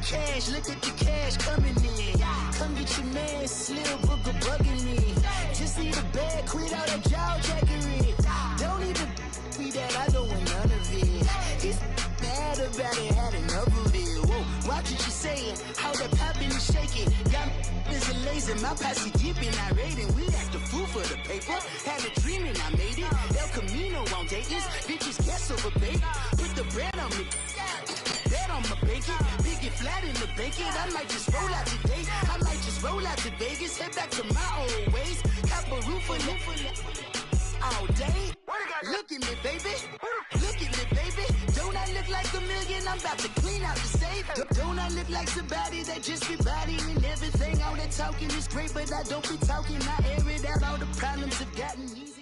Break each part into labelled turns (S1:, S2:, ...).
S1: cash, look at the cash coming in. Come get your man, Slim Booker bugging me. Just need a bag, quit all that jaw jackery. Don't even be that, I don't want none of it. He's mad about it, had enough of it. Whoa, watch what you saying, how that poppin' and shaking. Got is a lazy, my posse dipping, I raiding. We act the fool for the paper. Had a dream and I made it. El Camino on Dayton's, bitches guess over baby. Put the bread on me. Bet on my bacon, big and flat in the bacon. I might just roll out today. I might just roll out to Vegas, head back to my old ways. Cop a roof all day. Look at me, baby. Look at me, baby. Don't I look like a million? I'm about to clean out the safe. Don't I look like somebody that just be bodying everything? All that talking is great, but I don't be talking. I air it out. All the problems have gotten easy.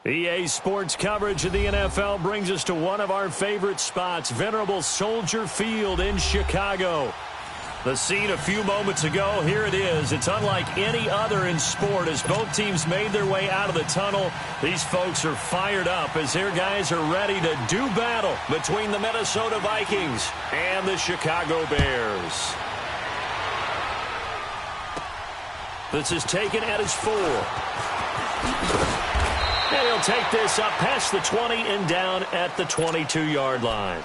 S2: EA Sports coverage of the NFL brings us to one of our favorite spots, venerable Soldier Field in Chicago. The scene a few moments ago, here it is. It's unlike any other in sport as both teams made their way out of the tunnel. These folks are fired up as their guys are ready to do battle between the Minnesota Vikings and the Chicago Bears. This is taken at his 4. And he'll take this up past the 20 and down at the 22-yard line.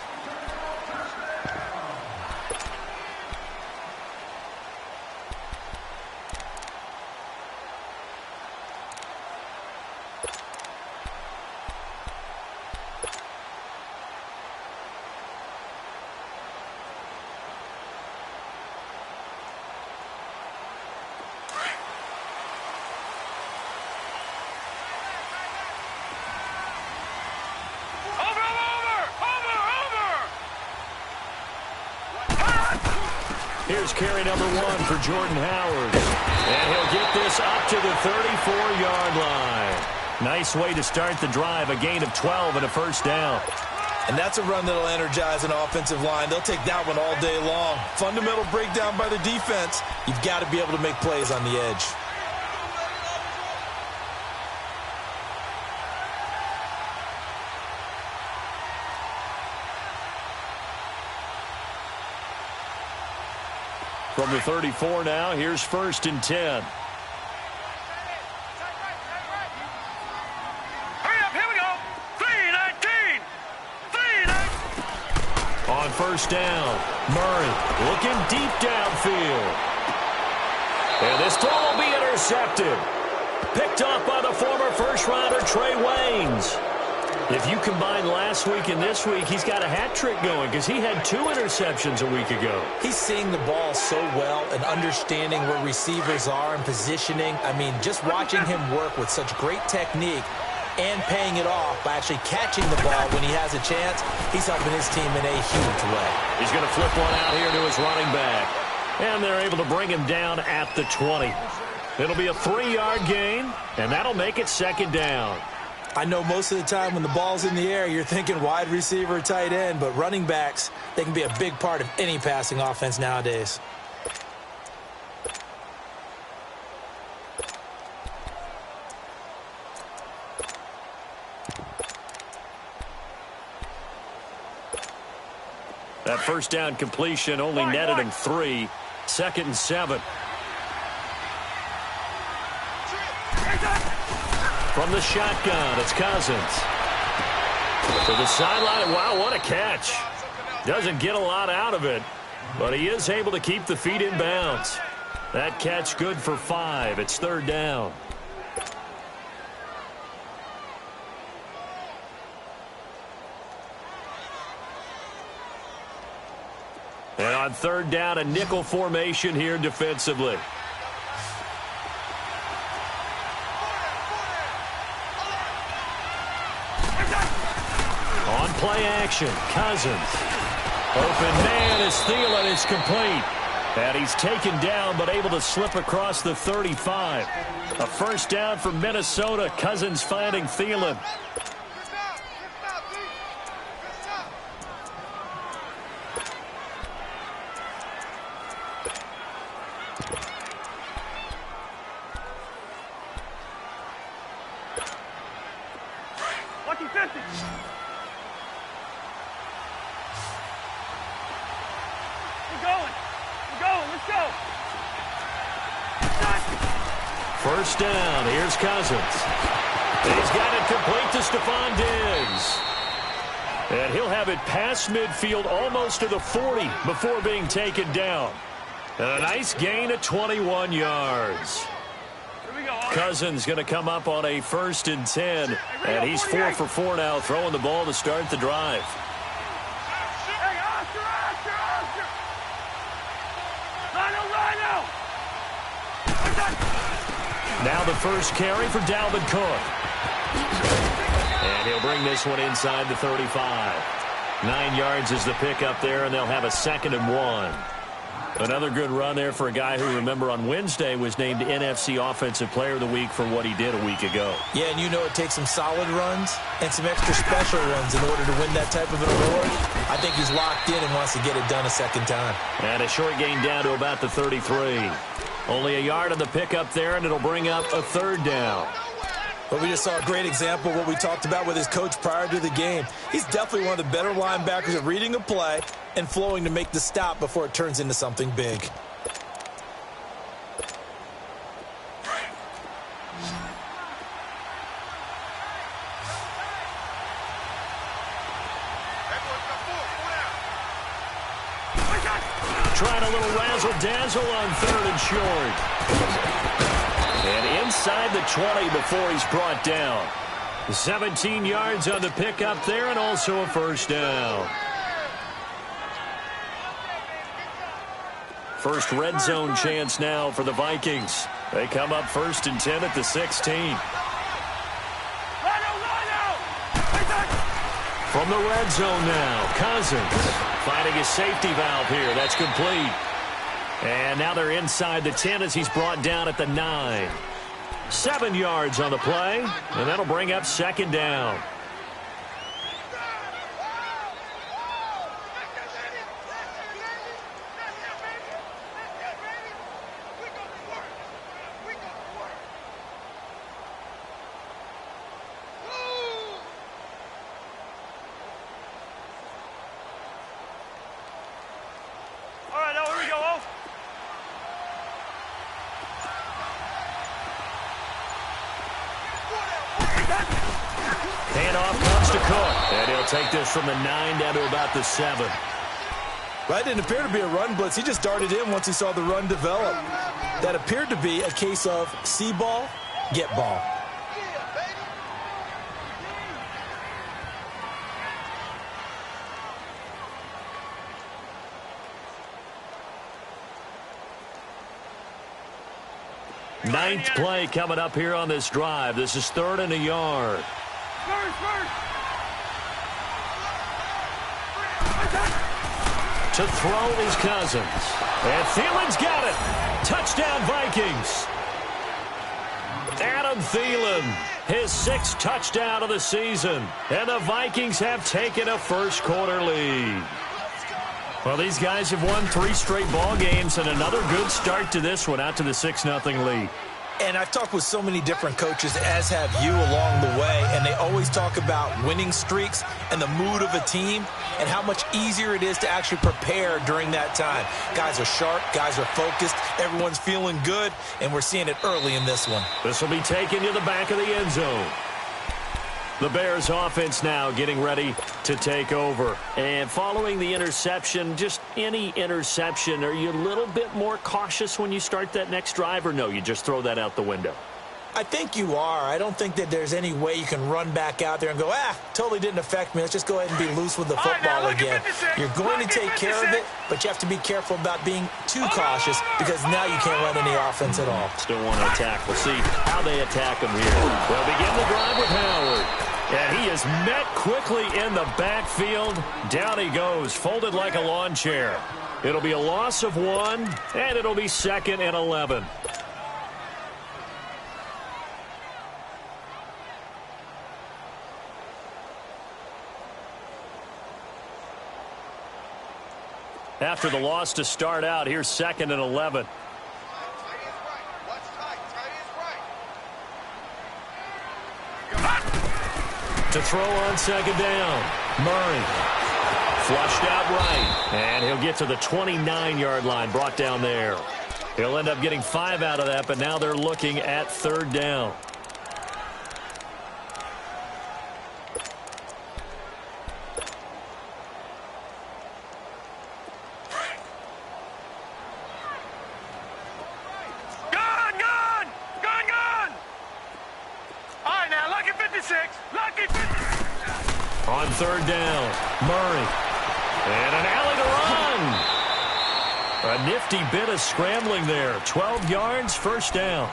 S2: Here's carry number 1 for Jordan Howard. And he'll get this up to the 34-yard line. Nice way to start the drive, a gain of 12 and a first down.
S3: And that's a run that'll energize an offensive line. They'll take that one all day long. Fundamental breakdown by the defense. You've got to be able to make plays on the edge.
S2: From the 34 now, here's 1st and 10.
S4: Hurry up, here we go. 3-19. 3-19.
S2: On 1st down, Murray looking deep downfield. And this throw will be intercepted. Picked off by the former first-rounder Trey Waynes. If you combine last week and this week, he's got a hat trick going because he had 2 interceptions a week ago.
S3: He's seeing the ball so well and understanding where receivers are and positioning. I mean, just watching him work with such great technique and paying it off by actually catching the ball when he has a chance, he's helping his team in a huge way.
S2: He's going to flip one out here to his running back. And they're able to bring him down at the 20. It'll be a 3-yard gain, and that'll make it 2nd down.
S3: I know most of the time when the ball's in the air, you're thinking wide receiver, tight end, but running backs, they can be a big part of any passing offense nowadays.
S2: That first down completion only netted him 3. 2nd and 7. From the shotgun, it's Cousins. To the sideline. Wow, what a catch. Doesn't get a lot out of it, but he is able to keep the feet in bounds. That catch good for 5. It's 3rd down. And on 3rd down, a nickel formation here defensively. On play action, Cousins. Open man is Thielen. It's complete. And he's taken down but able to slip across the 35. A first down for Minnesota. Cousins finding Thielen. first down. Here's Cousins. He's got it complete to Stephon Diggs. And he'll have it past midfield almost to the 40 before being taken down. A nice gain of 21 yards. Cousins going to come up on a 1st and 10. And he's 4 for 4 now, throwing the ball to start the drive. Now the first carry for Dalvin Cook. And he'll bring this one inside the 35. 9 yards is the pickup there, and they'll have a 2nd and 1. Another good run there for a guy who, remember, on Wednesday was named NFC Offensive Player of the Week for what he did a week ago.
S3: Yeah, and you know it takes some solid runs and some extra special runs in order to win that type of an award. I think he's locked in and wants to get it done a second time.
S2: And a short gain down to about the 33. Only a yard on the pickup there, and it'll bring up a 3rd down.
S3: But we just saw a great example of what we talked about with his coach prior to the game. He's definitely one of the better linebackers at reading a play and flowing to make the stop before it turns into something big.
S2: Trying a little razzle-dazzle on 3rd and short. And inside the 20 before he's brought down. 17 yards on the pickup there, and also a 1st down. First red zone chance now for the Vikings. They come up 1st and 10 at the 16. From the red zone now, Cousins finding his safety valve here. That's complete. And now they're inside the 10 as he's brought down at the 9. 7 yards on the play, and that'll bring up 2nd down. Handoff comes to Cook. And he'll take this from the 9 down to about the 7.
S3: That didn't appear to be a run blitz. He just darted in once he saw the run develop. That appeared to be a case of see ball, get ball.
S2: Ninth play coming up here on this drive. This is 3rd and a yard. To throw is Cousins. And Thielen's got it. Touchdown, Vikings. Adam Thielen, his 6th touchdown of the season. And the Vikings have taken a first-quarter lead. Well, these guys have won 3 straight ball games and another good start to this one, out to the 6-0 lead.
S3: And I've talked with so many different coaches, as have you, along the way, and they always talk about winning streaks and the mood of a team and how much easier it is to actually prepare during that time. Guys are sharp, guys are focused, everyone's feeling good, and we're seeing it early in this one.
S2: This will be taken to the back of the end zone. The Bears offense now getting ready to take over. And following the interception, just any interception, are you a little bit more cautious when you start that next drive, or no, you just throw that out the window?
S3: I think you are. I don't think that there's any way you can run back out there and go, totally didn't affect me. Let's just go ahead and be loose with the football again. You're going to take care of it, but you have to be careful about being too cautious because now you can't run any offense at all.
S2: Still want to attack. We'll see how they attack him here. They'll begin the drive with Howard. And he is met quickly in the backfield. Down he goes, folded like a lawn chair. It'll be a loss of 1, and it'll be 2nd and 11. After the loss to start out, here's 2nd and 11. To throw on 2nd down. Murray flushed out right. And he'll get to the 29-yard line, brought down there. He'll end up getting 5 out of that, but now they're looking at 3rd down. On 3rd down, Murray. And an alley to run. A nifty bit of scrambling there. 12 yards, 1st down.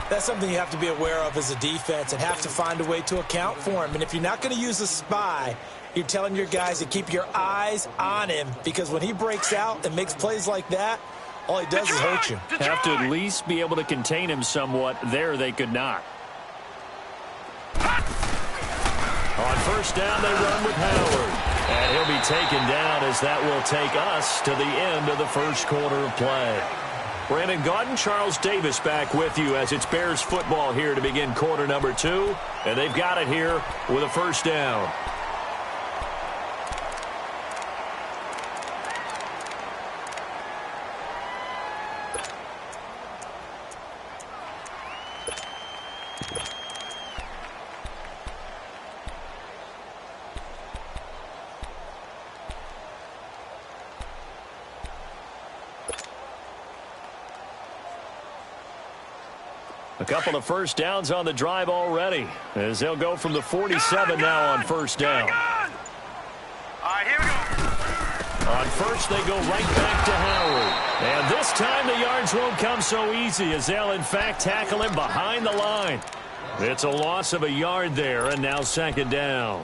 S3: That's something you have to be aware of as a defense and have to find a way to account for him. And if you're not going to use a spy, you're telling your guys to keep your eyes on him, because when he breaks out and makes plays like that, all he does is hurt you.
S2: Have to at least be able to contain him somewhat. There they could not. On 1st down, they run with Howard. And he'll be taken down as that will take us to the end of the 1st quarter of play. Brandon Gaudin, Charles Davis back with you as it's Bears football here to begin quarter number 2. And they've got it here with a 1st down. A couple of 1st downs on the drive already, as they'll go from the 47 now on 1st down.
S4: All right, here we go.
S2: On 1st, they go right back to Howard. And this time the yards won't come so easy, as they'll in fact tackle him behind the line. It's a loss of a yard there, and now 2nd down.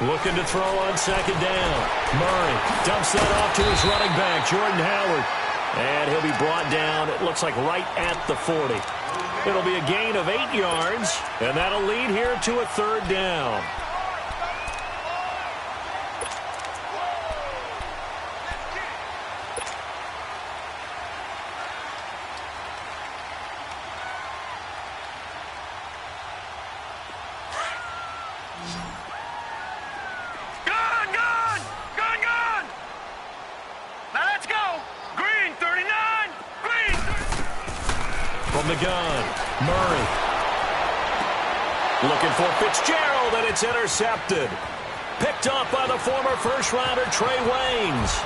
S2: Looking to throw on 2nd down. Murray dumps that off to his running back, Jordan Howard. And he'll be brought down, it looks like, right at the 40. It'll be a gain of 8 yards, and that'll lead here to a 3rd down. The gun, Murray. Looking for Fitzgerald, and it's intercepted. Picked up by the former 1st-rounder Trey Waynes.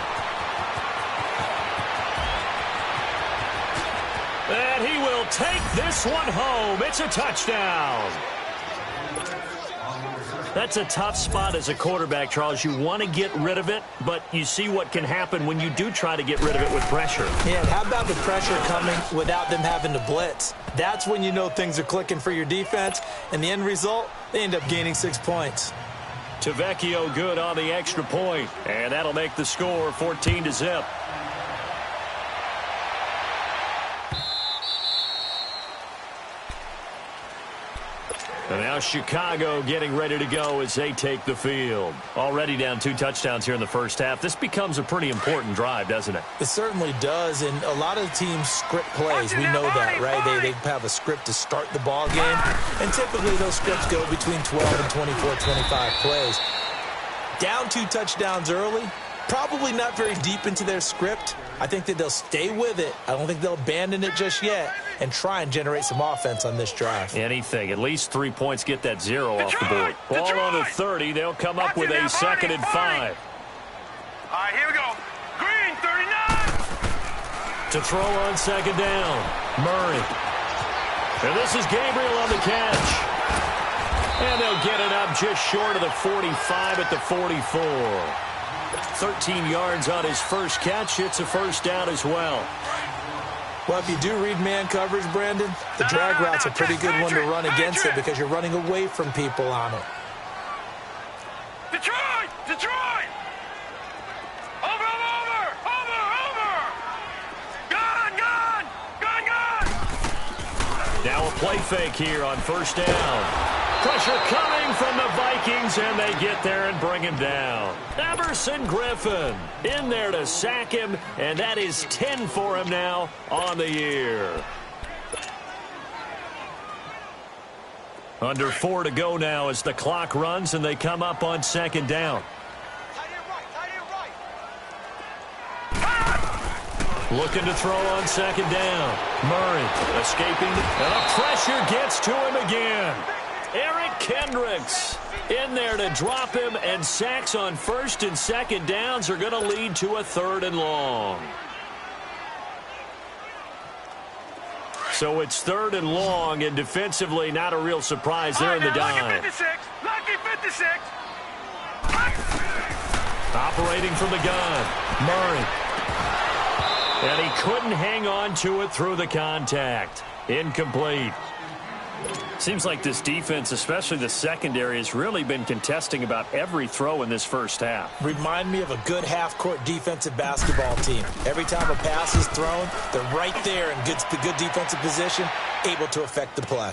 S2: And he will take this one home. It's a touchdown. That's a tough spot as a quarterback, Charles. You want to get rid of it, but you see what can happen when you do try to get rid of it with pressure.
S3: Yeah, and how about the pressure coming without them having to blitz? That's when you know things are clicking for your defense, and the end result, they end up gaining 6 points.
S2: Tavecchio good on the extra point, and that'll make the score 14-0. And now Chicago getting ready to go as they take the field. Already down 2 touchdowns here in the 1st half. This becomes a pretty important drive, doesn't it?
S3: It certainly does, and a lot of teams script plays. We know that, right? They have a script to start the ball game, and typically those scripts go between 12 and 24, 25 plays. Down 2 touchdowns early, probably not very deep into their script. I think that they'll stay with it. I don't think they'll abandon it just yet and try and generate some offense on this drive.
S2: Anything. At least 3 points get that 0 off the board. Ball on the 30. They'll come up with a 2nd and 5.
S4: All right, here we go. Green, 39.
S2: To throw on 2nd down. Murray. And this is Gabriel on the catch. And they'll get it up just short of the 45 at the 44. 13 yards on his first catch. It's a 1st down as well.
S3: Well, if you do read man coverage, Brandon, the drag route's a pretty good one to run against it because you're running away from people on it.
S4: Detroit! Detroit! Over! Gun!
S2: Now a play fake here on 1st down. Pressure coming from the Vikings, and they get there and bring him down. Everson Griffin in there to sack him, and that is 10 for him now on the year. Under 4 to go now as the clock runs and they come up on second down. Looking to throw on second down. Murray escaping, and the pressure gets to him again. Eric Kendricks in there to drop him, and sacks on first and second downs are going to lead to a 3rd and long. So it's 3rd and long, and defensively not a real surprise there in the dime.
S4: Lucky 56. Lucky 56.
S2: Operating from the gun, Murray. And he couldn't hang on to it through the contact. Incomplete. Seems like this defense, especially the secondary, has really been contesting about every throw in this first half.
S3: Remind me of a good half-court defensive basketball team. Every time a pass is thrown, they're right there in good defensive position, able to affect the play.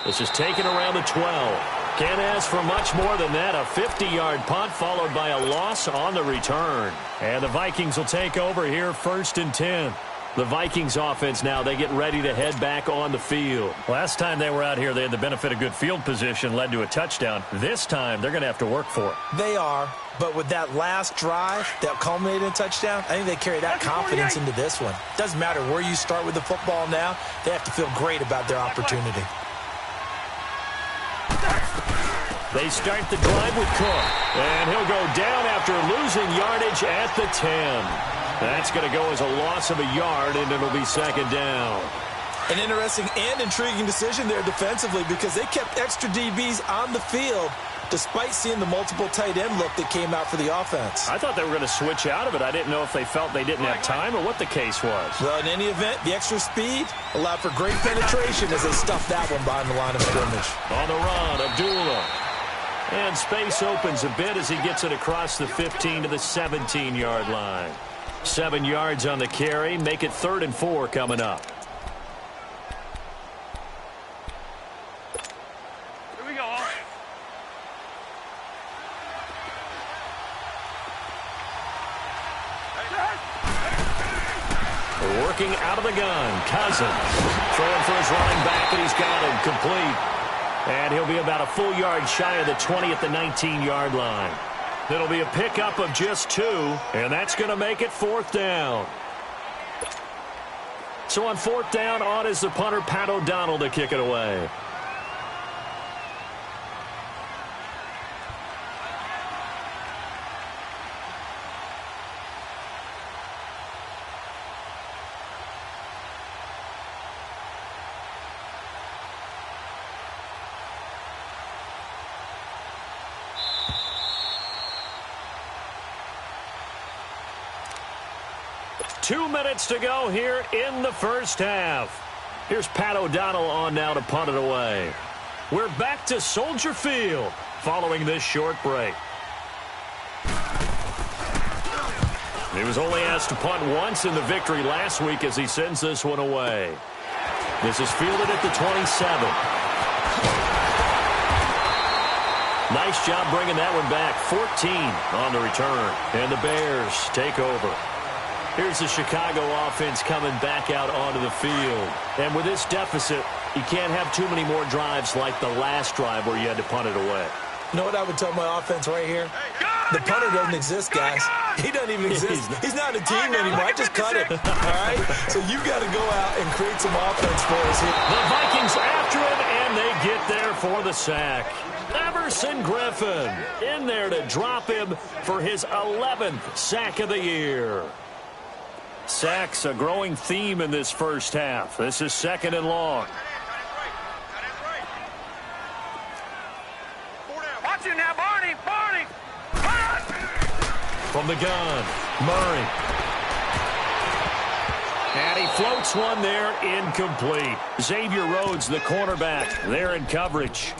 S2: This is taken around the 12. Can't ask for much more than that. A 50-yard punt followed by a loss on the return. And the Vikings will take over here 1st and 10. The Vikings offense now, they get ready to head back on the field. Last time they were out here, they had the benefit of good field position, led to a touchdown. This time, they're going to have to work for it.
S3: They are, but with that last drive that culminated in a touchdown, I think they carry that confidence into this one. Doesn't matter where you start with the football now, they have to feel great about their opportunity.
S2: They start the drive with Cook, and he'll go down after losing yardage at the 10. That's going to go as a loss of a yard, and it'll be second down.
S3: An interesting and intriguing decision there defensively because they kept extra DBs on the field despite seeing the multiple tight end look that came out for the offense.
S2: I thought they were going to switch out of it. I didn't know if they felt they didn't have time or what the case was.
S3: Well, in any event, the extra speed allowed for great penetration as they stuffed that one behind the line of scrimmage.
S2: On the run, Abdullah. And space opens a bit as he gets it across the 15 to the 17-yard line. 7 yards on the carry. Make it 3rd and 4 coming up.
S4: Here we go.
S2: Working out of the gun. Cousins throwing for his running back, and he's got him complete. And he'll be about a full yard shy of the 20 at the 19-yard line. It'll be a pickup of just 2, and that's going to make it 4th down. So on 4th down, on is the punter, Pat O'Donnell, to kick it away. Two minutes to go here in the first half. Here's Pat O'Donnell on now to punt it away. We're back to Soldier Field following this short break. He was only asked to punt once in the victory last week as he sends this one away. This is fielded at the 27. Nice job bringing that one back. 14 on the return. And the Bears take over. Here's the Chicago offense coming back out onto the field. And with this deficit, you can't have too many more drives like the last drive where you had to punt it away.
S3: You know what I would tell my offense right here? The punter doesn't exist, guys. He doesn't even exist. He's not a team anymore. I just cut it. All right? So you've got to go out and create some offense for us here.
S2: The Vikings after him, and they get there for the sack. Everson Griffin in there to drop him for his 11th sack of the year. Sacks, a growing theme in this first half. This is 2nd and long.
S4: Watch it now, Barney. Barney.
S2: From the gun, Murray. And he floats one there, incomplete. Xavier Rhodes, the cornerback, there in coverage.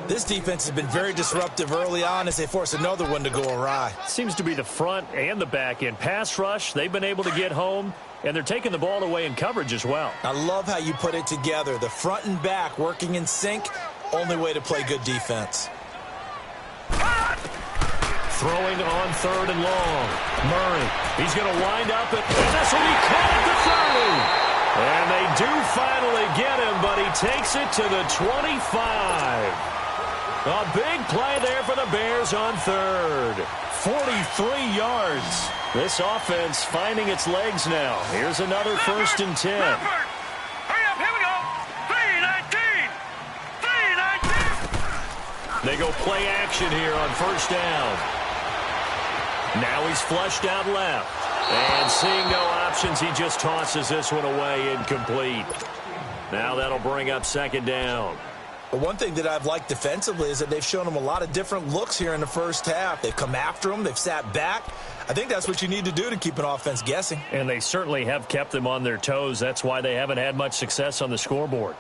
S3: This defense has been very disruptive early on as they force another one to go awry.
S2: Seems to be the front and the back end. Pass rush, they've been able to get home, and they're taking the ball away in coverage as well.
S3: I love how you put it together. The front and back working in sync, only way to play good defense.
S2: Throwing on 3rd and long. Murray, he's going to wind up, and this will be caught at the 30. And they do finally get him, but he takes it to the 25. A big play there for the Bears on third. 43 yards. This offense finding its legs now. Here's another 1st and 10.
S4: Hurry up, here we go. 3-19. 3-19.
S2: They go play action here on 1st down. Now he's flushed out left. And seeing no options, he just tosses this one away, incomplete. Now that'll bring up 2nd down.
S3: But one thing that I've liked defensively is that they've shown him a lot of different looks here in the first half. They've come after him. They've sat back. I think that's what you need to do to keep an offense guessing.
S2: And they certainly have kept them on their toes. That's why they haven't had much success on the scoreboard.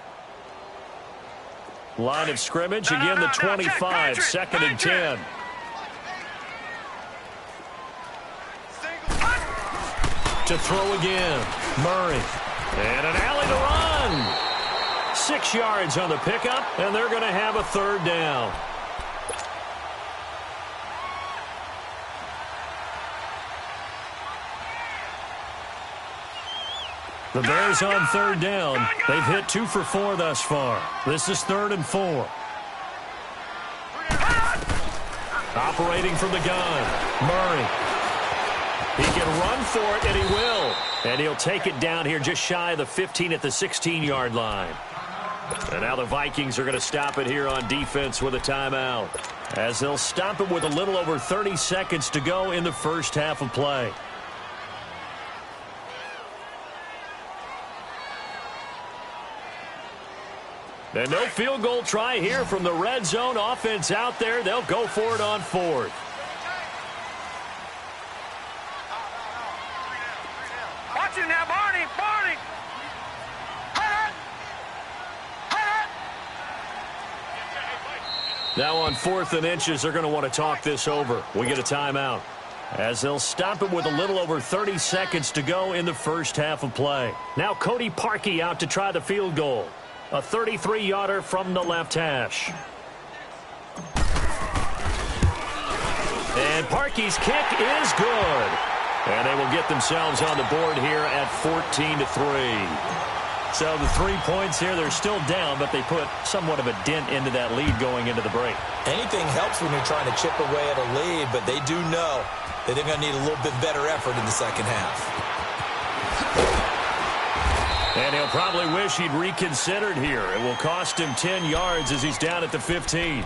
S2: Line of scrimmage, again the 25, 2nd and 10. To throw again, Murray. And an alley to run. 6 yards on the pickup, and they're going to have a 3rd down. The Bears on 3rd down. They've hit 2 for 4 thus far. This is 3rd and 4. Operating from the gun, Murray. He can run for it, and he will. And he'll take it down here just shy of the 15 at the 16-yard line. And now the Vikings are going to stop it here on defense with a timeout, as they'll stop it with a little over 30 seconds to go in the first half of play. And no field goal try here from the red zone offense out there. They'll go for it on 4th.
S4: Watch him now, Barney. Barney.
S2: Now on 4th and inches, they're going to want to talk this over. We get a timeout, as they'll stop it with a little over 30 seconds to go in the first half of play. Now Cody Parkey out to try the field goal. A 33-yarder from the left hash. And Parkey's kick is good. And they will get themselves on the board here at 14-3. So the 3 points here, they're still down, but they put somewhat of a dent into that lead going into the break.
S3: Anything helps when you're trying to chip away at a lead, but they do know that they're going to need a little bit better effort in the second half.
S2: And he'll probably wish he'd reconsidered here. It will cost him 10 yards as he's down at the 15.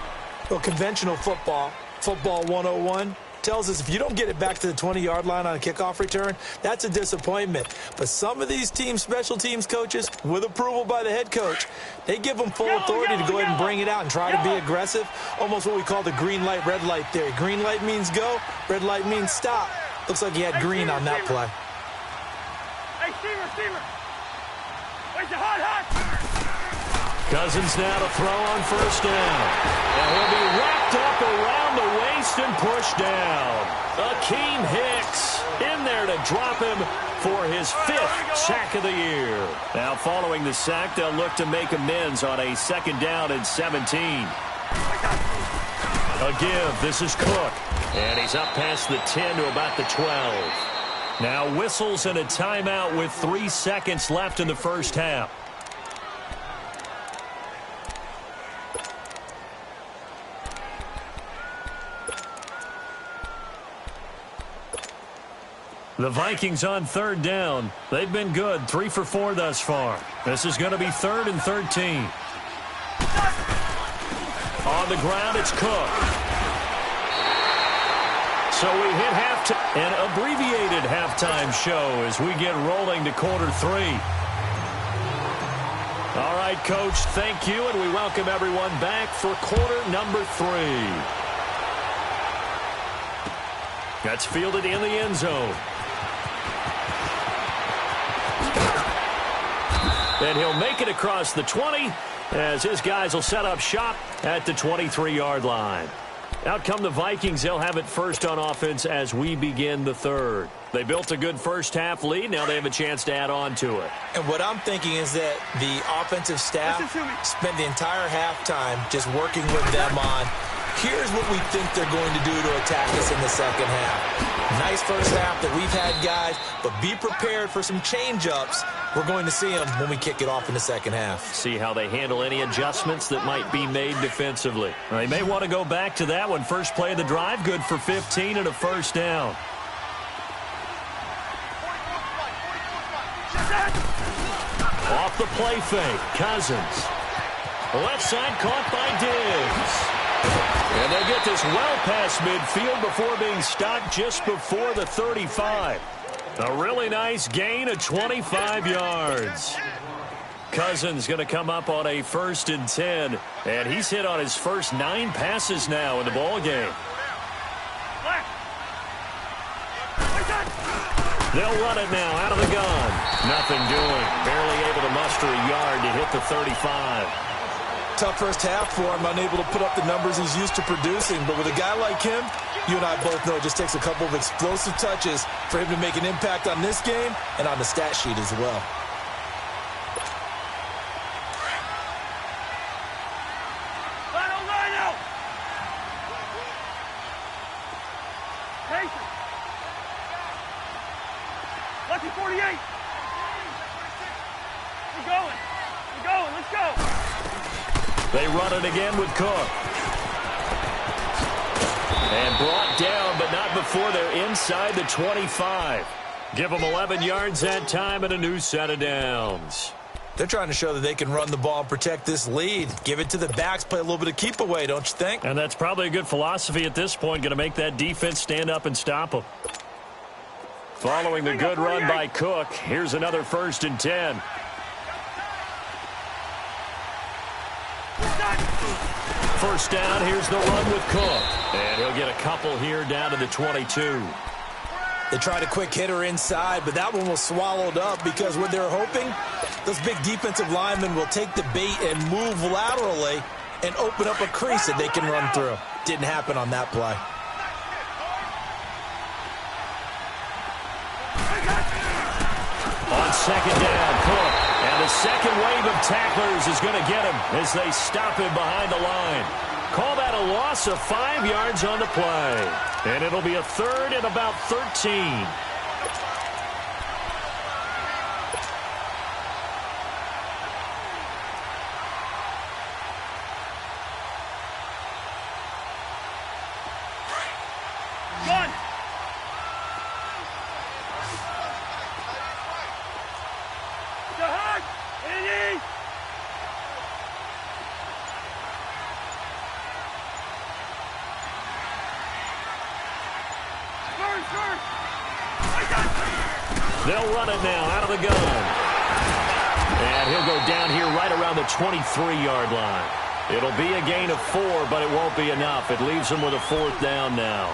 S3: Well, conventional football 101, tells us if you don't get it back to the 20-yard line on a kickoff return, that's a disappointment. But some of these team special teams coaches, with approval by the head coach, they give them full authority to go ahead and bring it out and try to be aggressive, almost what we call the green light, red light theory. Green light means go, red light means stop. Looks like he had green on that play.
S4: Hey, Steamer. Where's the hot?
S2: Cousins now to throw on 1st down. And he'll be wrapped up around the waist and pushed down. Akeem Hicks in there to drop him for his 5th sack of the year. Now following the sack, they'll look to make amends on a 2nd down and 17. A give. This is Cook. And he's up past the 10 to about the 12. Now whistles and a timeout with 3 seconds left in the first half. The Vikings on 3rd down. They've been good, 3 for 4 thus far. This is going to be 3rd and 13. On the ground, it's Cook. So we hit an abbreviated halftime show as we get rolling to quarter 3. All right, Coach, thank you, and we welcome everyone back for quarter number 3. That's fielded in the end zone. And he'll make it across the 20 as his guys will set up shop at the 23-yard line. Out come the Vikings. They'll have it first on offense as we begin the 3rd. They built a good first half lead. Now they have a chance to add on to it.
S3: And what I'm thinking is that the offensive staff spent the entire halftime just working with them on, here's what we think they're going to do to attack us in the second half. Nice first half that we've had, guys, but be prepared for some change-ups We're going to see them when we kick it off in the second half.
S2: See how they handle any adjustments that might be made defensively. They may want to go back to that one. First play of the drive, good for 15 and a first down. Off the play fake, Cousins. Left side caught by Diggs. And they'll get this well past midfield before being stopped just before the 35. A really nice gain of 25 yards. Cousins going to come up on a 1st and 10. And he's hit on his first 9 passes now in the ball game. They'll run it now out of the gun. Nothing doing. Barely able to muster a yard to hit the 35.
S3: Tough first half for him, unable to put up the numbers he's used to producing. But with a guy like him, you and I both know it just takes a couple of explosive touches for him to make an impact on this game and on the stat sheet as well.
S4: Lucky 48. We're going, let's go.
S2: They run it again with Cook. And brought down, but not before they're inside the 25. Give them 11 yards that time and a new set of downs.
S3: They're trying to show that they can run the ball and protect this lead. Give it to the backs, play a little bit of keep away, don't you think?
S2: And that's probably a good philosophy at this point, going to make that defense stand up and stop them. Following the good run by Cook, here's another 1st and 10. First down, here's the run with Cook. And he'll get a couple here down to the 22.
S3: They tried a quick hitter inside, but that one was swallowed up because what they're hoping, those big defensive linemen will take the bait and move laterally and open up a crease that they can run through. Didn't happen on that play.
S2: On second down, Cook. And the second wave of tacklers is going to get him as they stop him behind the line. Call that a loss of 5 yards on the play. And it'll be a 3rd and about 13.
S4: Run! The hug! Eddie!
S2: They'll run it now out of the gun. And he'll go down here right around the 23-yard line. It'll be a gain of 4, but it won't be enough. It leaves them with a 4th down now.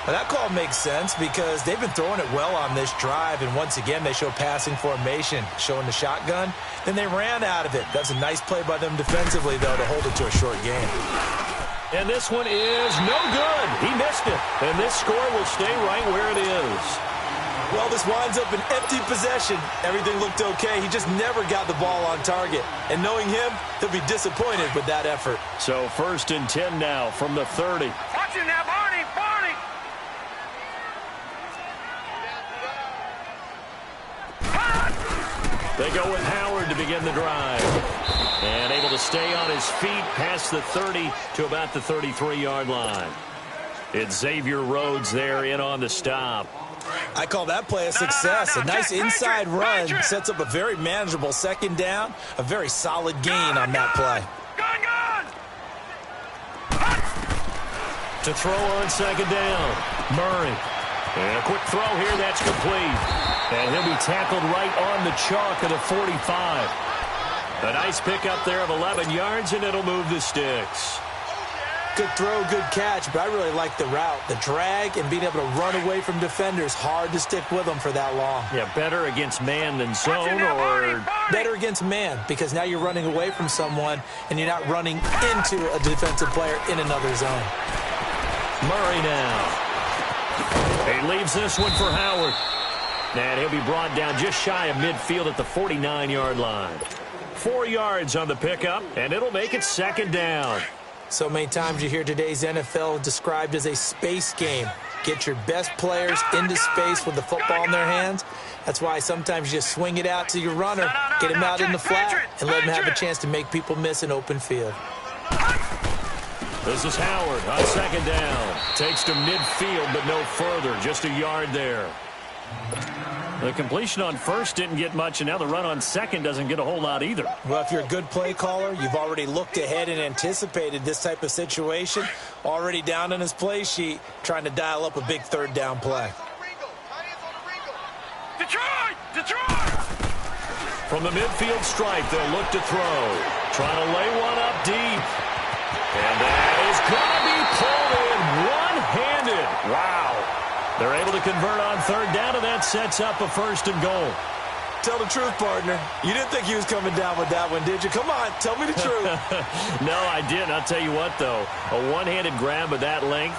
S3: Well, that call makes sense because they've been throwing it well on this drive, and once again they show passing formation, showing the shotgun. Then they ran out of it. That's a nice play by them defensively, though, to hold it to a short game.
S2: And this one is no good. He missed it. And this score will stay right where it is.
S3: Well, this winds up an empty possession. Everything looked okay. He just never got the ball on target. And knowing him, he'll be disappointed with that effort.
S2: So 1st and 10 now from the 30.
S4: Watch him now, Barney! Barney!
S2: They go with Howard to begin the drive. And able to stay on his feet past the 30 to about the 33-yard line. It's Xavier Rhodes there in on the stop.
S3: I call that play a success. A nice inside run sets up a very manageable 2nd down. A very solid gain on that play.
S4: Gun!
S2: To throw on 2nd down, Murray. And a quick throw here, that's complete. And he'll be tackled right on the chalk of the 45. A nice pickup there of 11 yards, and it'll move the sticks.
S3: Good throw, good catch, but I really like the route. The drag and being able to run away from defenders. Hard to stick with them for that long.
S2: Yeah, better against man than zone, or
S3: better against man, because now you're running away from someone and you're not running into a defensive player in another zone.
S2: Murray now. He leaves this one for Howard. And he'll be brought down just shy of midfield at the 49-yard line. 4 yards on the pickup, and it'll make it 2nd down.
S3: So many times you hear today's NFL described as a space game. Get your best players into space with the football in their hands. That's why sometimes you just swing it out to your runner, get him out in the flat, and let him have a chance to make people miss an open field.
S2: This is Howard on second down. Takes to midfield, but no further. Just a yard there. The completion on first didn't get much, and now the run on second doesn't get a whole lot either.
S3: Well, if you're a good play caller, you've already looked ahead and anticipated this type of situation. Already down on his play sheet, trying to dial up a big third down play.
S4: Detroit! Detroit!
S2: From the midfield stripe, they'll look to throw. Trying to lay one up deep. And that is going to be pulled in one-handed. Wow. They're able to convert on third down, and that sets up a first and goal.
S3: Tell the truth, partner. You didn't think he was coming down with that one, did you? Come on, tell me the truth.
S2: No, I didn't. I'll tell you what, though. A one-handed grab of that length.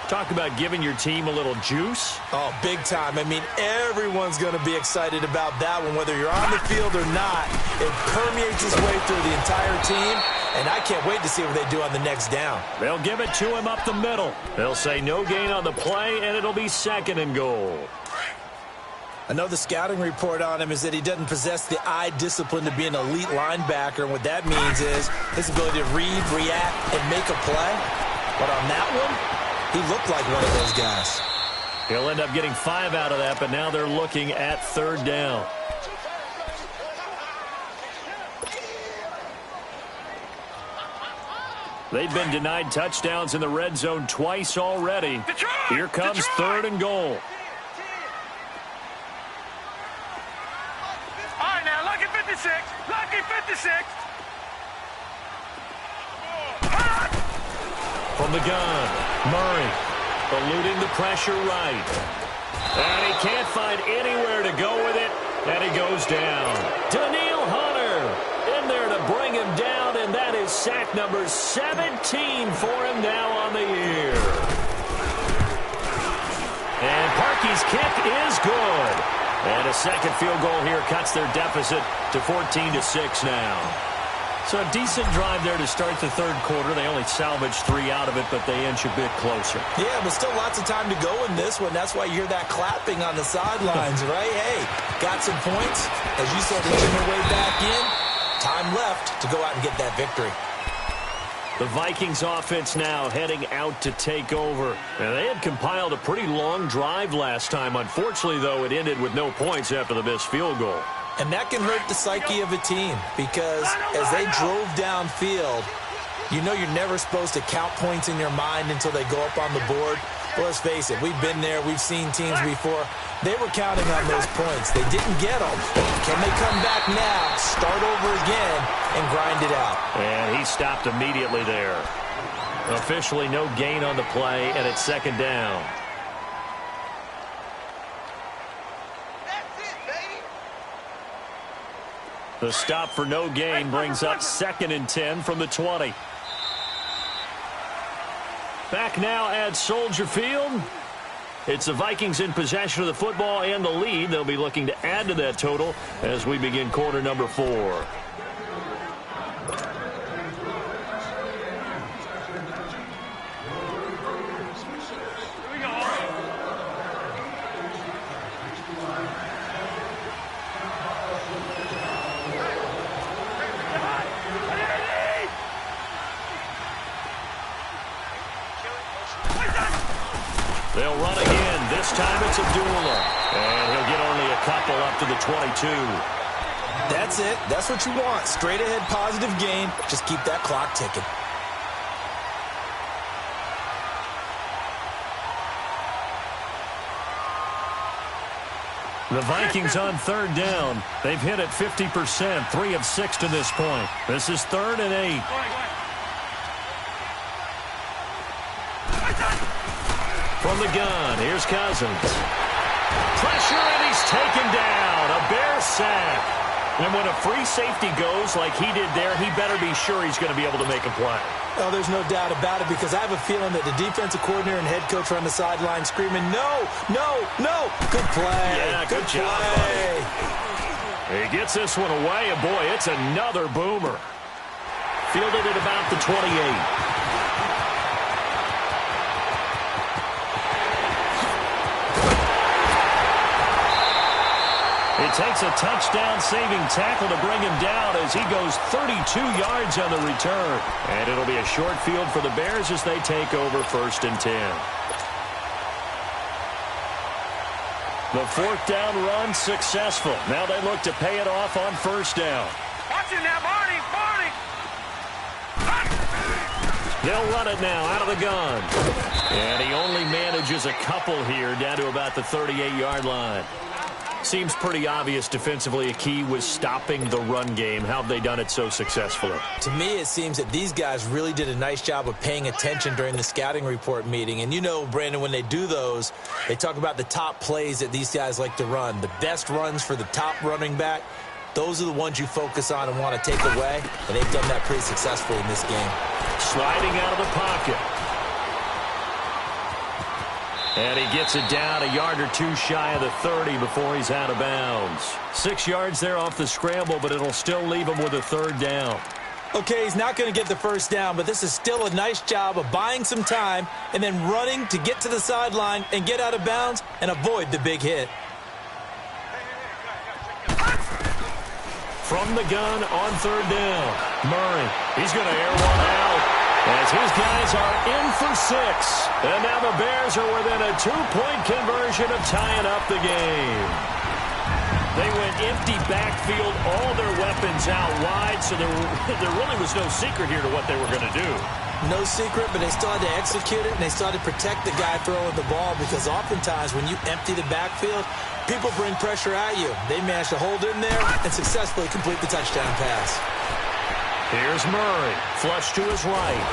S2: Talk about giving your team a little juice.
S3: Oh, big time. I mean, everyone's going to be excited about that one, whether you're on the field or not. It permeates its way through the entire team, and I can't wait to see what they do on the next down.
S2: They'll give it to him up the middle. They'll say no gain on the play, and it'll be second and goal.
S3: I know the scouting report on him is that he doesn't possess the eye discipline to be an elite linebacker, and what that means is his ability to read, react, and make a play. But on that one, he looked like one of those guys.
S2: He'll end up getting 5 out of that, but now they're looking at third down. They've been denied touchdowns in the red zone twice already.
S4: Detroit!
S2: Here comes
S4: Detroit!
S2: third and goal.
S4: All right, now, lucky 56. Lucky 56.
S2: From the gun, Murray eluding the pressure right. And he can't find anywhere to go with it, and he goes down. Daniil Hunter in there to bring him down, and that is sack number 17 for him now on the year. And Parkey's kick is good. And a second field goal here cuts their deficit to 14-6 now. So a decent drive there to start the third quarter. They only salvaged 3 out of it, but they inch a bit closer.
S3: Yeah, but still lots of time to go in this one. That's why you hear that clapping on the sidelines, right? Hey, got some points. As you said, inching their way back in. Time left to go out and get that victory.
S2: The Vikings offense now heading out to take over. And they had compiled a pretty long drive last time. Unfortunately, though, it ended with no points after the missed field goal.
S3: And that can hurt the psyche of a team because as they drove downfield, you know you're never supposed to count points in your mind until they go up on the board. Well, let's face it, we've been there. We've seen teams before. They were counting on those points. They didn't get them. Can they come back now, start over again, and grind it out?
S2: And he stopped immediately there. Officially no gain on the play, and it's second down. The stop for no gain brings up 2nd and 10 from the 20. Back now at Soldier Field. It's the Vikings in possession of the football and the lead. They'll be looking to add to that total as we begin quarter number 4. They'll run again. This time it's Abdullah. And he'll get only a couple up to the 22.
S3: That's it. That's what you want. Straight ahead positive gain. Just keep that clock ticking.
S2: The Vikings on third down. They've hit it 50%, 3 of 6 to this point. This is 3rd and 8. From the gun, here's Cousins. Pressure, and he's taken down. A Bear sack. And when a free safety goes like he did there, he better be sure he's going to be able to make a play.
S3: Oh, there's no doubt about it, because I have a feeling that the defensive coordinator and head coach are on the sideline screaming, no, no, no. Good play.
S2: Yeah, good job, buddy. He gets this one away, and boy, it's another boomer. Fielded at about the 28. It takes a touchdown-saving tackle to bring him down as he goes 32 yards on the return. And it'll be a short field for the Bears as they take over 1st and 10. The 4th down run successful. Now they look to pay it off on 1st down.
S4: Watching that, Barney!
S2: They'll run it now out of the gun. And he only manages a couple here down to about the 38-yard line. Seems pretty obvious defensively a key was stopping the run game. How have they done it so successfully?
S3: To me, it seems that these guys really did a nice job of paying attention during the scouting report meeting. And you know, Brandon, when they do those, they talk about the top plays that these guys like to run. The best runs for the top running back, those are the ones you focus on and want to take away. And they've done that pretty successfully in this game.
S2: Sliding out of the pocket. And he gets it down a yard or two shy of the 30 before he's out of bounds. 6 yards there off the scramble, but it'll still leave him with a 3rd down.
S3: Okay, he's not going to get the 1st down, but this is still a nice job of buying some time and then running to get to the sideline and get out of bounds and avoid the big hit.
S2: From the gun on 3rd down. Murray, he's going to air one out. As his guys are in for 6. And now the Bears are within a 2-point conversion of tying up the game. They went empty backfield, all their weapons out wide, so there really was no secret here to what they were going to do.
S3: No secret, but they still had to execute it, and they still had to protect the guy throwing the ball because oftentimes when you empty the backfield, people bring pressure at you. They managed to hold in there and successfully complete the touchdown pass.
S2: Here's Murray, flush to his right.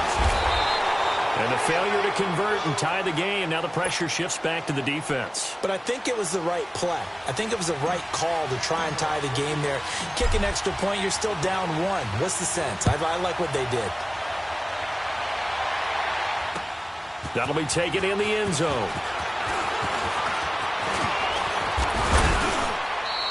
S2: And the failure to convert and tie the game. Now the pressure shifts back to the defense.
S3: But I think it was the right play. I think it was the right call to try and tie the game there. Kick an extra point, you're still down 1. What's the sense? I like what they did.
S2: That'll be taken in the end zone.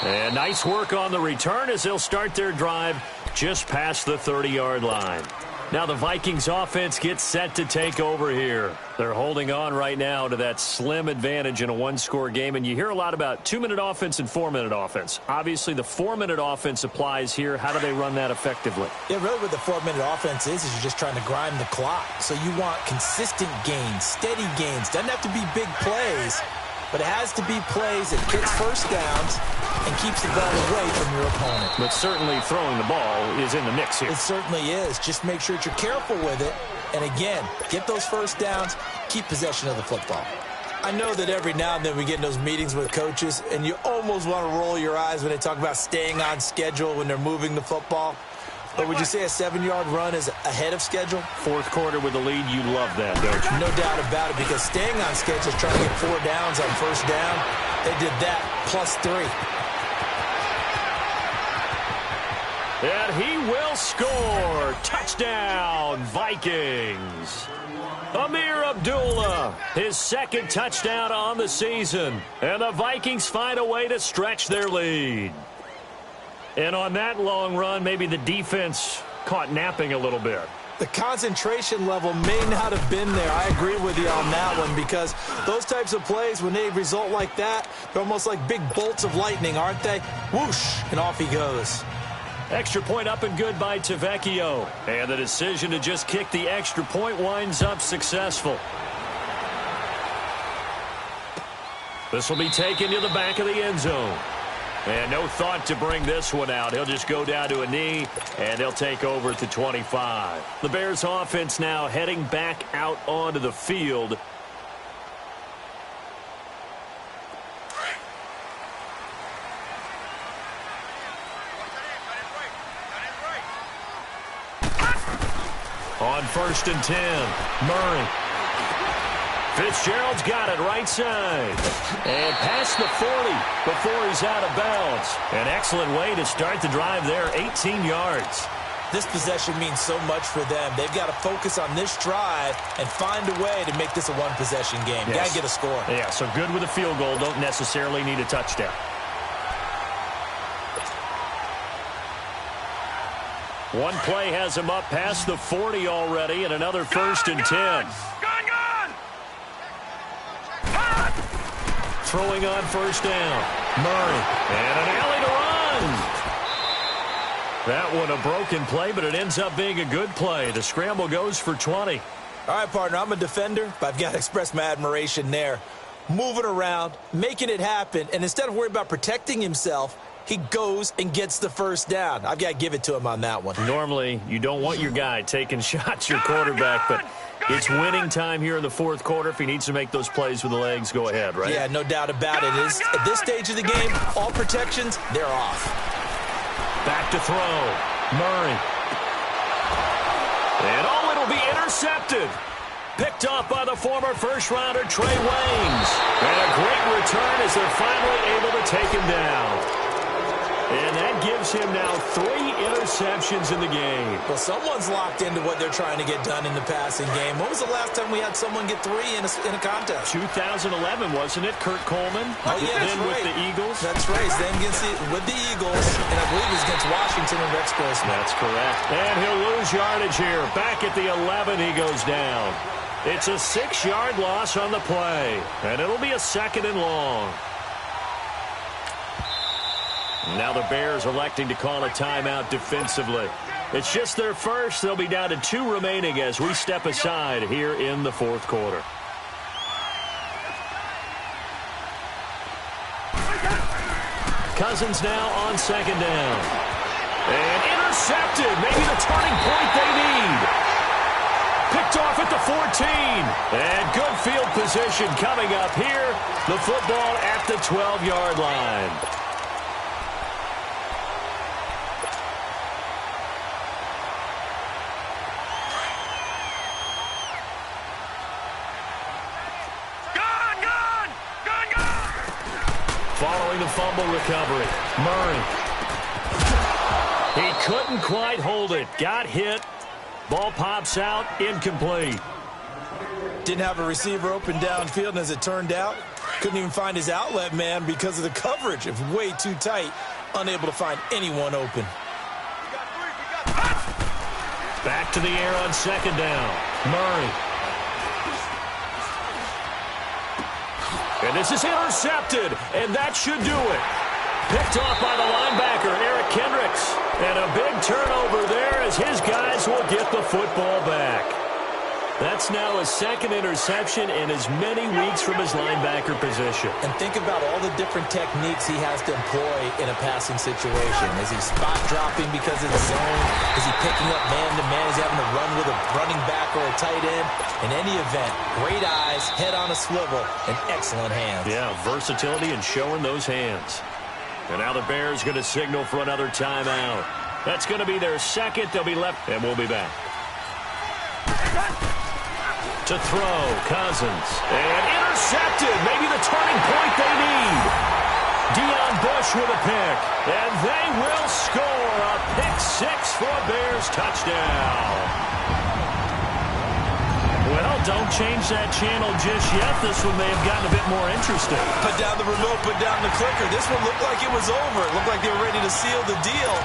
S2: And nice work on the return as they'll start their drive just past the 30-yard line. Now the Vikings offense gets set to take over here. They're holding on right now to that slim advantage in a 1-score game, and you hear a lot about 2-minute offense and 4-minute offense. Obviously, the 4-minute offense applies here. How do they run that effectively?
S3: Yeah, really what the 4-minute offense is you're just trying to grind the clock. So you want consistent gains, steady gains. Doesn't have to be big plays, but it has to be plays that gets 1st downs and keeps the ball away from your opponent.
S2: But certainly throwing the ball is in the mix here.
S3: It certainly is. Just make sure that you're careful with it. And again, get those 1st downs, keep possession of the football. I know that every now and then we get in those meetings with coaches, and you almost want to roll your eyes when they talk about staying on schedule when they're moving the football. But would you say a 7-yard run is ahead of schedule?
S2: 4th quarter with the lead, you love that, don't you?
S3: No doubt about it, because staying on schedule is trying to get 4 downs on 1st down. They did that plus 3.
S2: And he will score. Touchdown, Vikings. Amir Abdullah, his 2nd touchdown on the season. And the Vikings find a way to stretch their lead. And on that long run, maybe the defense caught napping a little bit.
S3: The concentration level may not have been there. I agree with you on that one, because those types of plays, when they result like that, they're almost like big bolts of lightning, aren't they? Whoosh, and off he goes.
S2: Extra point up and good by Tavecchio. And the decision to just kick the extra point winds up successful. This will be taken to the back of the end zone. And no thought to bring this one out. He'll just go down to a knee, and they'll take over at the 25. The Bears offense now heading back out onto the field. On 1st and 10, Murray. Fitzgerald's got it right side. And past the 40 before he's out of bounds. An excellent way to start the drive there, 18 yards.
S3: This possession means so much for them. They've got to focus on this drive and find a way to make this a one-possession game.
S2: Yes.
S3: Got to get a score.
S2: Yeah, so good with a field goal. Don't necessarily need a touchdown. One play has him up past the 40 already, and another 1st and 10.
S4: Gone!
S2: Throwing on 1st down.
S3: Murray.
S2: And an alley to run. That one a broken play, but it ends up being a good play. The scramble goes for 20.
S3: All right, partner, I'm a defender, but I've got to express my admiration there. Moving around, making it happen, and instead of worrying about protecting himself, he goes and gets the first down. I've got to give it to him on that one.
S2: Normally, you don't want your guy taking shots, your quarterback, but it's winning time here in the fourth quarter. If he needs to make those plays with the legs, go ahead, right?
S3: Yeah, no doubt about it. At this stage of the game, all protections, they're off.
S2: Back to throw. Murray. And it'll be intercepted. Picked off by the former first-rounder Trey Waynes. And a great return as they're finally able to take him down. And that gives him now 3 interceptions in the game.
S3: Well, someone's locked into what they're trying to get done in the passing game. When was the last time we had someone get 3 in a contest?
S2: 2011, wasn't it? Kurt Coleman?
S3: Oh, yeah, that's
S2: then
S3: right.
S2: with the Eagles?
S3: That's right. Then with the Eagles, and I believe it was against Washington and Rex Grossman.
S2: That's correct. And he'll lose yardage here. Back at the 11, he goes down. It's a 6-yard loss on the play, and it'll be a 2nd and long. Now the Bears electing to call a timeout defensively. It's just their first. They'll be down to 2 remaining as we step aside here in the fourth quarter. Cousins now on 2nd down. And intercepted. Maybe the turning point they need. Picked off at the 14. And good field position coming up here. The football at the 12-yard line. Following the fumble recovery, Murray. He couldn't quite hold it. Got hit. Ball pops out. Incomplete.
S3: Didn't have a receiver open downfield, and as it turned out, couldn't even find his outlet man because of the coverage. It was way too tight. Unable to find anyone open.
S2: Back to the air on 2nd down. Murray. And this is intercepted, and that should do it. Picked off by the linebacker, Eric Kendricks. And a big turnover there as his guys will get the football back. That's now his 2nd interception in as many weeks from his linebacker position.
S3: And think about all the different techniques he has to employ in a passing situation. Is he spot dropping because of the zone? Is he picking up man-to-man? Is he having to run with a running back or a tight end? In any event, great eyes, head on a swivel, and excellent hands.
S2: Yeah, versatility and showing those hands. And now the Bears going to signal for another timeout. That's going to be their 2nd. They'll be left, and we'll be back. To throw, Cousins. And intercepted. Maybe the turning point they need. Deion Bush with a pick. And they will score a pick 6 for a Bears touchdown. Well, don't change that channel just yet. This one may have gotten a bit more interesting.
S3: Put down the remote, put down the clicker. This one looked like it was over. It looked like they were ready to seal the deal.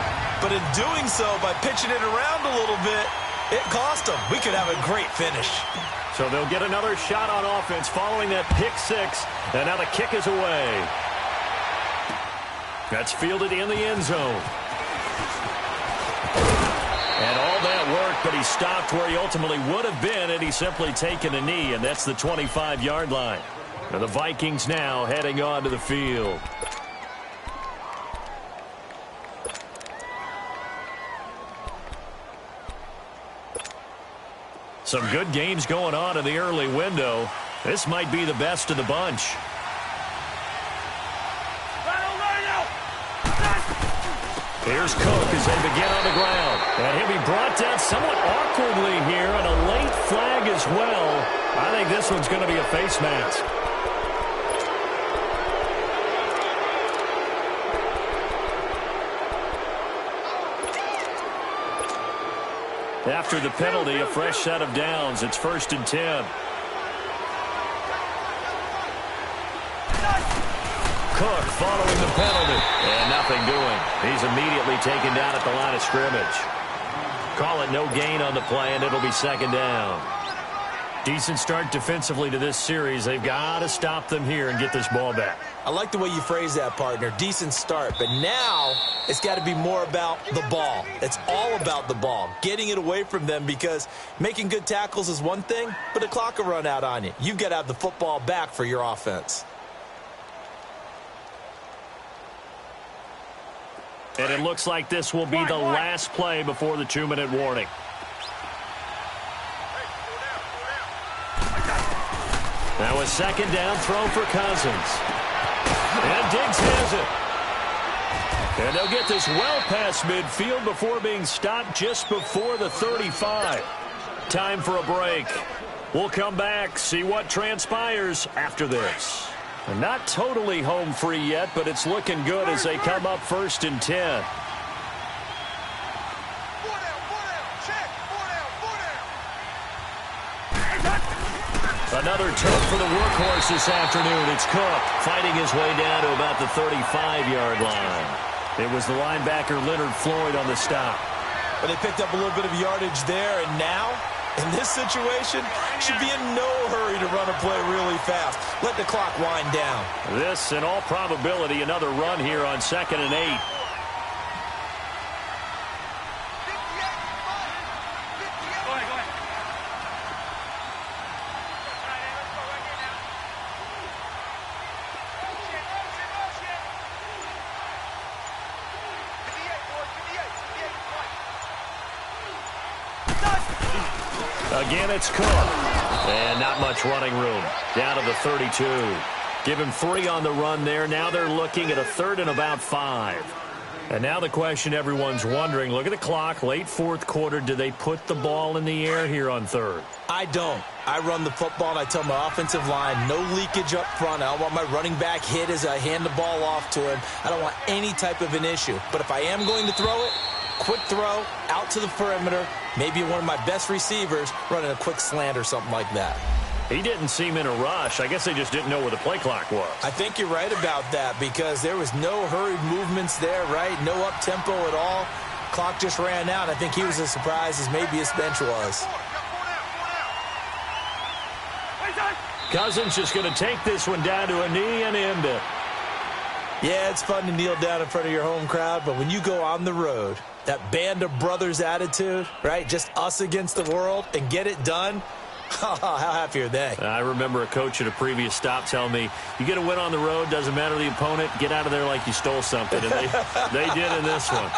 S3: But in doing so, by pitching it around a little bit, it cost them. We could have a great finish.
S2: So they'll get another shot on offense following that pick 6. And now the kick is away. That's fielded in the end zone. And all that work, but he stopped where he ultimately would have been had he simply taken a knee, and that's the 25-yard line. And the Vikings now heading on to the field. Some good games going on in the early window. This might be the best of the bunch. Here's Cook as they begin on the ground. And he'll be brought down somewhat awkwardly here, and a late flag as well. I think this one's going to be a face mask. After the penalty, a fresh set of downs. It's 1st and 10. Cook following the penalty. And nothing doing. He's immediately taken down at the line of scrimmage. Call it no gain on the play, and it'll be 2nd down. Decent start defensively to this series. They've got to stop them here and get this ball back.
S3: I like the way you phrase that, partner. Decent start. But now it's got to be more about the ball. It's all about the ball, getting it away from them, because making good tackles is one thing, but the clock will run out on you. You've got to have the football back for your offense.
S2: And it looks like this will be the last play before the 2-minute warning. Now a second down throw for Cousins. And Diggs has it. And they'll get this well past midfield before being stopped just before the 35. Time for a break. We'll come back, see what transpires after this. Not totally home free yet, but it's looking good as they come up 1st and 10. Another turn for the workhorse this afternoon. It's Cook fighting his way down to about the 35-yard line. It was the linebacker Leonard Floyd on the stop.
S3: But they picked up a little bit of yardage there, and now, in this situation, should be in no hurry to run a play really fast. Let the clock wind down.
S2: This, in all probability, another run here on 2nd and 8. Again, it's Cook. And not much running room. Down to the 32. Give him 3 on the run there. Now they're looking at a 3rd and about 5. And now the question everyone's wondering, look at the clock, late 4th quarter. Do they put the ball in the air here on 3rd?
S3: I don't. I run the football, and I tell my offensive line, no leakage up front. I don't want my running back hit as I hand the ball off to him. I don't want any type of an issue. But if I am going to throw it, quick throw, out to the perimeter, maybe one of my best receivers running a quick slant or something like that.
S2: He didn't seem in a rush. I guess they just didn't know where the play clock was.
S3: I think you're right about that, because there was no hurried movements there, right? No up-tempo at all. Clock just ran out. I think he was as surprised as maybe his bench was.
S2: Cousins just going to take this one down to a knee and end it.
S3: Yeah, it's fun to kneel down in front of your home crowd, but when you go on the road, that band of brothers attitude, right? Just us against the world, and get it done. How happy are they?
S2: I remember a coach at a previous stop telling me, you get a win on the road, doesn't matter the opponent, get out of there like you stole something. And they did in this one.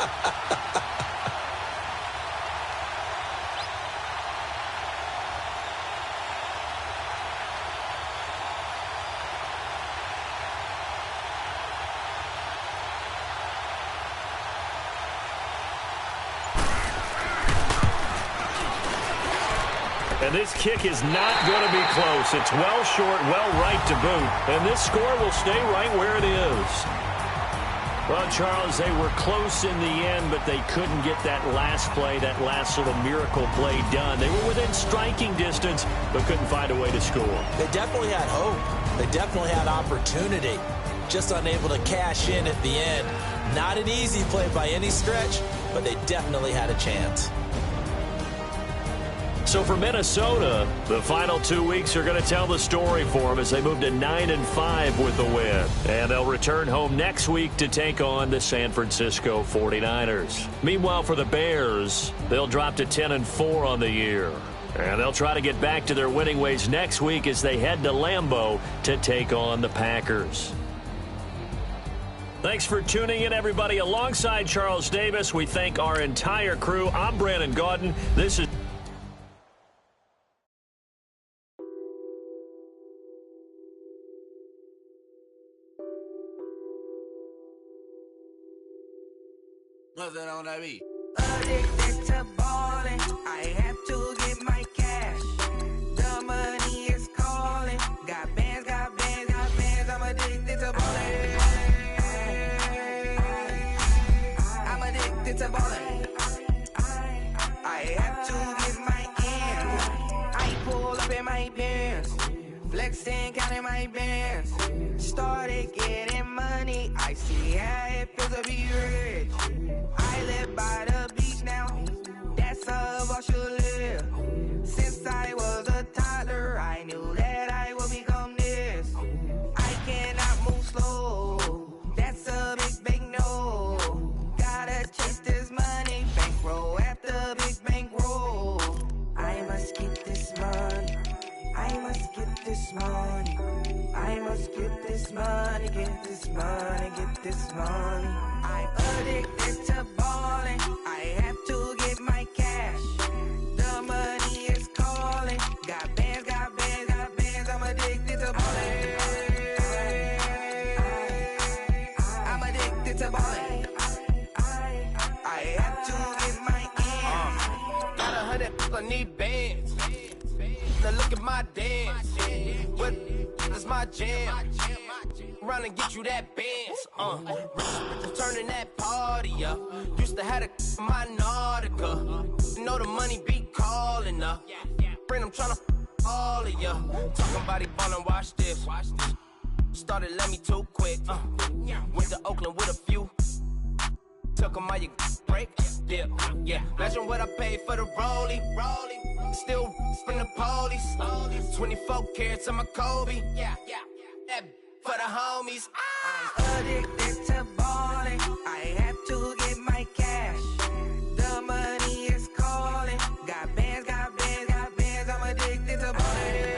S2: And this kick is not going to be close. It's well short, well right to boot. And this score will stay right where it is. Well, Charles, they were close in the end, but they couldn't get that last play, that last little miracle play done. They were within striking distance, but couldn't find a way to score.
S3: They definitely had hope. They definitely had opportunity. Just unable to cash in at the end. Not an easy play by any stretch, but they definitely had a chance.
S2: So for Minnesota, the final 2 weeks are going to tell the story for them as they move to 9-5 with the win. And they'll return home next week to take on the San Francisco 49ers. Meanwhile, for the Bears, they'll drop to 10-4 on the year. And they'll try to get back to their winning ways next week as they head to Lambeau to take on the Packers. Thanks for tuning in, everybody. Alongside Charles Davis, we thank our entire crew. I'm Brandon Gaudin. This is
S5: on that beat.
S6: Addicted to ballin', I have to get my cash. The money is calling. Got bands, got bands, got bands. I'm addicted to ballin'. I'm addicted to ballin'. I have to get my ends. I pull up in my pants, flexing, counting my bands. Started getting money. I see how it feels to be rich. I live by the beach now, that's how I should live. Since I was a toddler, money, get this money. I addicted to balling. I have to get my cash. The money is calling. Got bands, got bands, got bands. I'm addicted to balling. I'm addicted to balling. I have to get my ends.
S7: Got 100, I need bands. Now look at my dance. What is my jam? Run and get you that bands. Turning that party up. Used to have a my Nautica. You know the money be calling up. Friend, I'm tryna all of ya. Talking about it ballin', watch this. Started let me too quick. Went to Oakland with a few. Took 'em all you break. Yeah. Imagine what I paid for the rollie. Still from the police. 24 carats on my Kobe. Yeah. That for the homies.
S6: I'm addicted to balling. I have to get my cash. The money is calling. Got bands, got bands, got bands. I'm addicted to balling.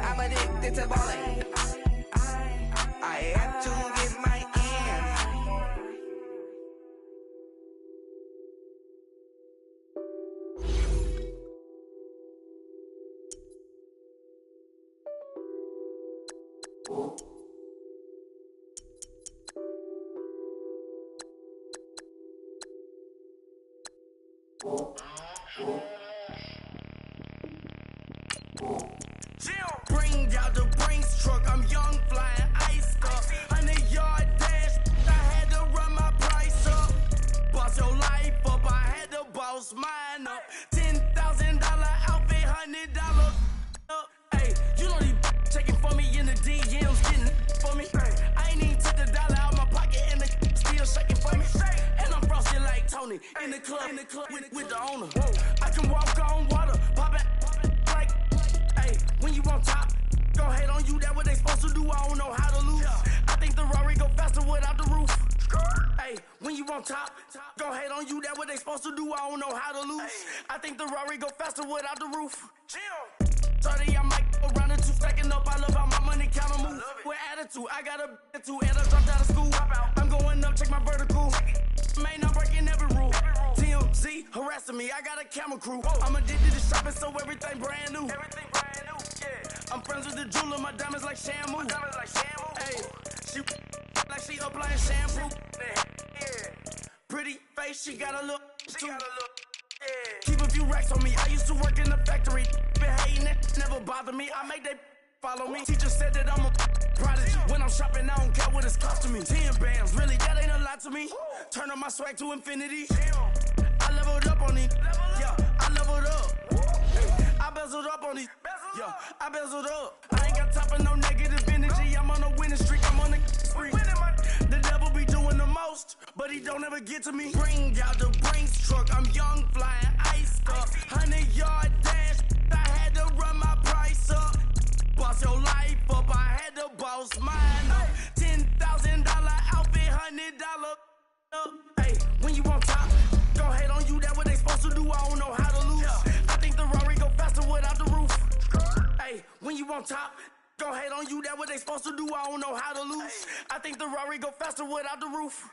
S6: I'm addicted to balling. I have to get my ends.
S1: Bring out the Brinks truck, I'm young, flying iced up. 100-yard dash, I had to run my price up. Boss your life up, I had to boss mine up. $10,000 outfit, $100 up. Hey, you know these checking for me in the DMs, getting for me. I ain't even took the dollar out my pocket and the still shaking for me. And I'm frosted like Tony in the club with the owner. I can walk on water, pop it like, hey, when you on top, gon' hate on you, that what they supposed to do, I don't know how to lose. I think the Rari go faster without the roof. Hey, when you on top, gon' hate on you, that what they supposed to do, I don't know how to lose. I think the Rari go faster without the roof. 30, I might go around the two, stacking up, I love how my money counter move. With attitude, I got a attitude, and I dropped out of school. I'm going up, check my vertical. Man, I'm breaking every rule. TMZ harassing me, I got a camera crew. I'm addicted to shopping, so everything brand new. I'm friends with the jeweler, my diamonds like shampoo. Hey, she like she applying shampoo. Pretty face, she got a look. Keep a few racks on me. I used to work in the factory. Been hating it, never bother me. I make they follow me. Teacher said that I'm a prodigy. When I'm shopping, I don't care what it's costing me. 10 bands, really, that ain't a lot to me. Turn up my swag to infinity. I leveled up on these. Yeah, I leveled up. I bezeled up on these. Yeah, I bezeled up. I ain't got time for no negative energy. I'm on a winning streak. I'm on the spree. The devil be doing the most, but he don't ever get to me. Bring out the Brinks truck. I'm young, flying iced up. 100-yard dash. I had to run my price up. Boss your life up. I had to boss mine up. $10,000 outfit, $100 up. Hey, when you on top, gon' hate on you. That what they supposed to do. I don't know how to lose. I think the Rari go faster without the roof. Hey, when you on top, gon' hate on you. That what they supposed to do. I don't know how to lose. I think the Rari go faster without the roof.